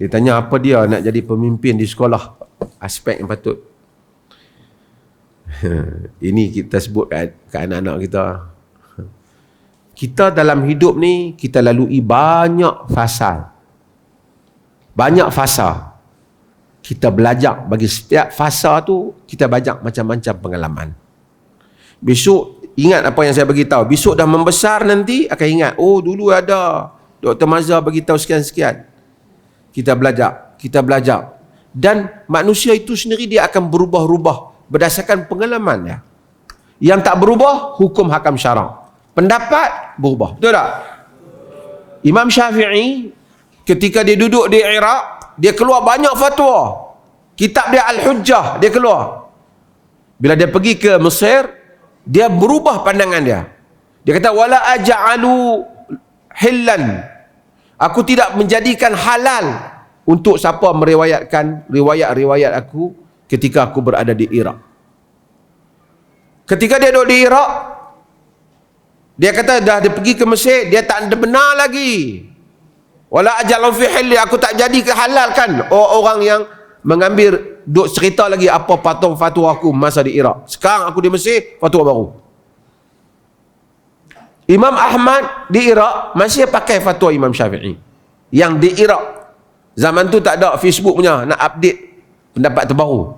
Dia tanya apa dia nak jadi pemimpin di sekolah. Aspek yang patut. Ini kita sebut kat anak-anak kita. Kita dalam hidup ni, kita lalui banyak fasa. Banyak fasa. Kita belajar. Bagi setiap fasa tu, kita belajar macam-macam pengalaman. Besok, ingat apa yang saya beritahu. Besok dah membesar nanti, akan ingat. Oh, dulu ada Dr. Mazhar beritahu sekian-sekian. Kita belajar. Kita belajar. Dan manusia itu sendiri dia akan berubah-ubah berdasarkan pengalaman dia. Yang tak berubah, hukum hakam syarak. Pendapat berubah. Betul tak? Imam Syafi'i ketika dia duduk di Iraq, dia keluar banyak fatwa. Kitab dia Al-Hujjah dia keluar. Bila dia pergi ke Mesir, dia berubah pandangan dia. Dia kata wala aj'alu hillan. Aku tidak menjadikan halal untuk siapa meriwayatkan riwayat-riwayat aku ketika aku berada di Iraq. Ketika dia duduk di Iraq, dia kata dah dia pergi ke Mesir, dia tak ada benar lagi. Wala ajalu fi hilli, aku tak jadi kehalalkan orang yang mengambil duk cerita lagi apa patung fatwa aku masa di Iraq. Sekarang aku di Mesir, fatwa baru. Imam Ahmad di Iraq masih pakai fatwa Imam Syafi'i. Yang di Iraq zaman tu tak ada Facebook punya nak update pendapat terbaru.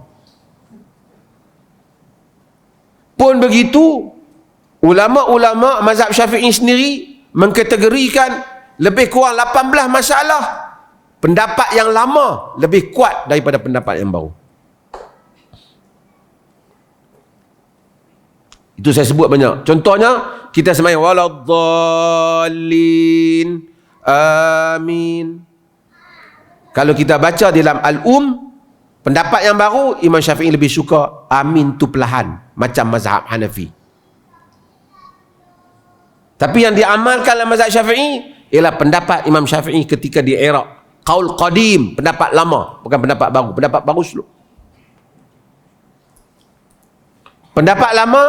Pun begitu, ulama-ulama mazhab Syafi'i sendiri mengkategorikan lebih kurang 18 masalah pendapat yang lama lebih kuat daripada pendapat yang baru. Itu saya sebut banyak. Contohnya, kita sembahyang waladdallin, amin. Kalau kita baca dalam pendapat yang baru, Imam Syafi'i lebih suka amin tu perlahan, macam mazhab Hanafi. Tapi yang diamalkan dalam mazhab Syafi'i ialah pendapat Imam Syafi'i ketika di Iraq. Qaul qadim, pendapat lama, bukan pendapat baru. Pendapat baru slow. Pendapat lama,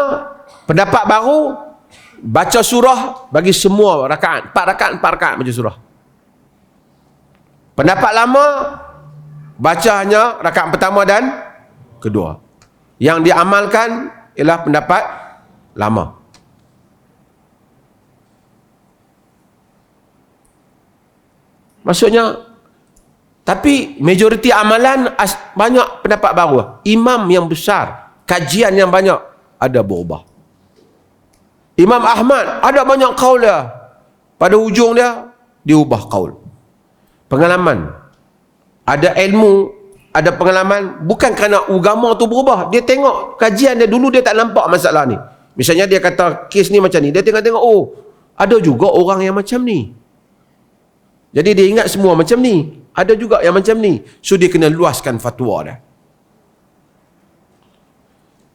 pendapat baru, baca surah bagi semua rakaat. 4 rakaat baca surah. Pendapat lama, baca hanya rakaat pertama dan kedua. Yang diamalkan ialah pendapat lama. Maksudnya, tapi majoriti amalan banyak pendapat baru. Imam yang besar, kajian yang banyak, ada berubah. Imam Ahmad ada banyak qaul dia. Pada hujung dia, diubah qaul. Pengalaman. Ada ilmu, ada pengalaman. Bukan kerana agama tu berubah. Dia tengok kajian dia dulu, dia tak nampak masalah ni. Misalnya dia kata kes ni macam ni. Dia tengok-tengok, oh, ada juga orang yang macam ni. Jadi dia ingat semua macam ni. Ada juga yang macam ni. So dia kena luaskan fatwa dia.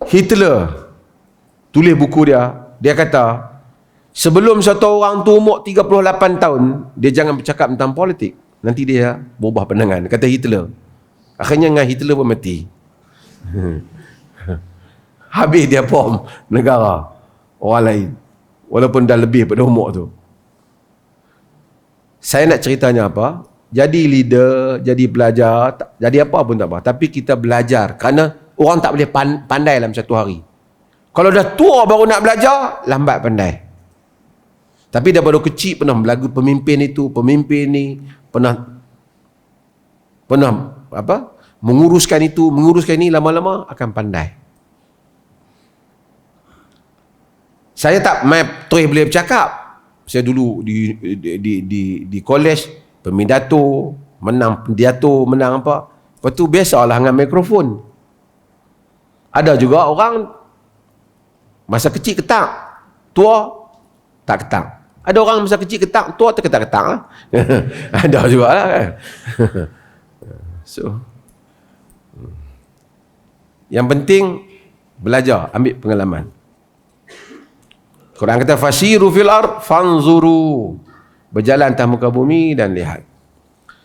Hitler tulis buku dia. Dia kata, sebelum satu orang tu umur 38 tahun, dia jangan bercakap tentang politik. Nanti dia berubah pandangan. Kata Hitler. Akhirnya dengan Hitler pun mati. Habis dia bom negara orang lain. Walaupun dah lebih pada umur tu. Saya nak ceritanya apa? Jadi leader, jadi belajar, jadi apa pun tak apa. Tapi kita belajar. Kerana orang tak boleh pandai dalam satu hari. Kalau dah tua baru nak belajar, lambat pandai. Tapi daripada kecil pernah berlagu pemimpin itu, pemimpin ni, pernah apa? Menguruskan itu, menguruskan ini, lama-lama akan pandai. Saya tak terus boleh bercakap. Saya dulu di kolej, pemidato, menang apa. Lepas tu biasalah dengan mikrofon. Ada juga orang masa kecil ketak, tua tak ketak. Ada orang masa kecil ketak, tua tak ketak-ketak lah. Ada juga lah kan. So, yang penting belajar, ambil pengalaman. Quran kata fasiru fil ard fanzuru, berjalan atas muka bumi dan lihat.